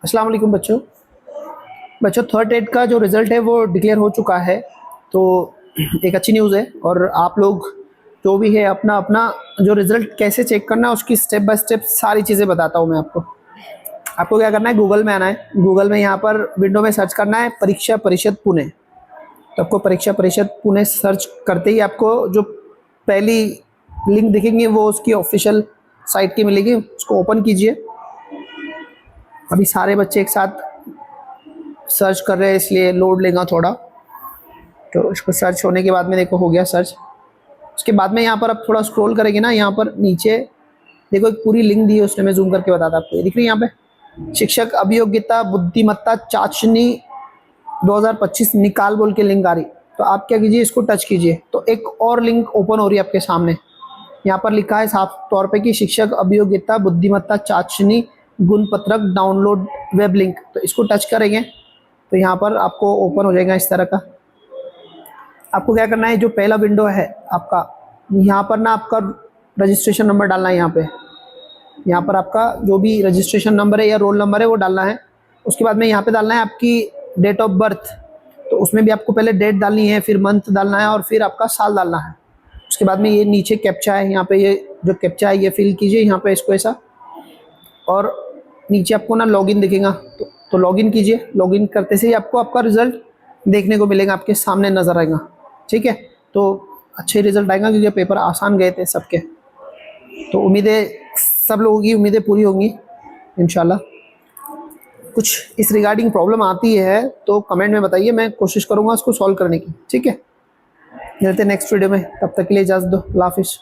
अस्सलाम वालेकुम बच्चों थर्ड एड का जो रिज़ल्ट है वो डिक्लेयर हो चुका है। तो एक अच्छी न्यूज़ है। और आप लोग जो भी है अपना अपना जो रिज़ल्ट कैसे चेक करना है उसकी स्टेप बाय स्टेप सारी चीज़ें बताता हूँ मैं आपको। आपको क्या करना है, गूगल में आना है। गूगल में यहाँ पर विंडो में सर्च करना है परीक्षा परिषद पुणे। तो आपको परीक्षा परिषद पुणे सर्च करते ही आपको जो पहली लिंक दिखेंगी वो उसकी ऑफिशियल साइट की मिलेगी, उसको ओपन कीजिए। अभी सारे बच्चे एक साथ सर्च कर रहे हैं इसलिए लोड लेगा थोड़ा। तो इसको सर्च होने के बाद में देखो हो गया सर्च। उसके बाद में यहाँ पर आप थोड़ा स्क्रॉल करेंगे ना, यहाँ पर नीचे देखो एक पूरी लिंक दी है, उसने मैं जूम करके बताता आपको। ये दिख रही है यहाँ पे शिक्षक अभियोग्यता बुद्धिमत्ता चाशनी 2025 निकाल बोल के लिंक आ रही। तो आप क्या कीजिए, इसको टच कीजिए तो एक और लिंक ओपन हो रही है आपके सामने। यहाँ पर लिखा है साफ तौर पे कि शिक्षक अभियोग्यता बुद्धिमत्ता चाशनी गुण पत्रक डाउनलोड वेब लिंक। तो इसको टच करेंगे तो यहाँ पर आपको ओपन हो जाएगा इस तरह का। आपको क्या करना है, जो पहला विंडो है आपका, यहाँ पर ना आपका रजिस्ट्रेशन नंबर डालना है। यहाँ पर आपका जो भी रजिस्ट्रेशन नंबर है या रोल नंबर है वो डालना है। उसके बाद में यहाँ पे डालना है आपकी डेट ऑफ बर्थ। तो उसमें भी आपको पहले डेट डालनी है, फिर मंथ डालना है और फिर आपका साल डालना है। उसके बाद में ये नीचे कैप्चा है, यहाँ पे ये जो कैप्चा है ये फिल कीजिए यहाँ पे इसको ऐसा। और नीचे आपको ना लॉगिन दिखेगा तो लॉगिन कीजिए। लॉगिन करते से ही आपको आपका रिजल्ट देखने को मिलेगा, आपके सामने नज़र आएगा। ठीक है, तो अच्छे रिजल्ट आएगा क्योंकि पेपर आसान गए थे सबके। तो उम्मीदें सब लोगों की उम्मीदें पूरी होंगी इंशाल्लाह। कुछ इस रिगार्डिंग प्रॉब्लम आती है तो कमेंट में बताइए, मैं कोशिश करूँगा उसको सॉल्व करने की। ठीक है, मिलते हैं नेक्स्ट वीडियो में, तब तक के लिए इजाज़त दो। अल्लाह हाफिज़।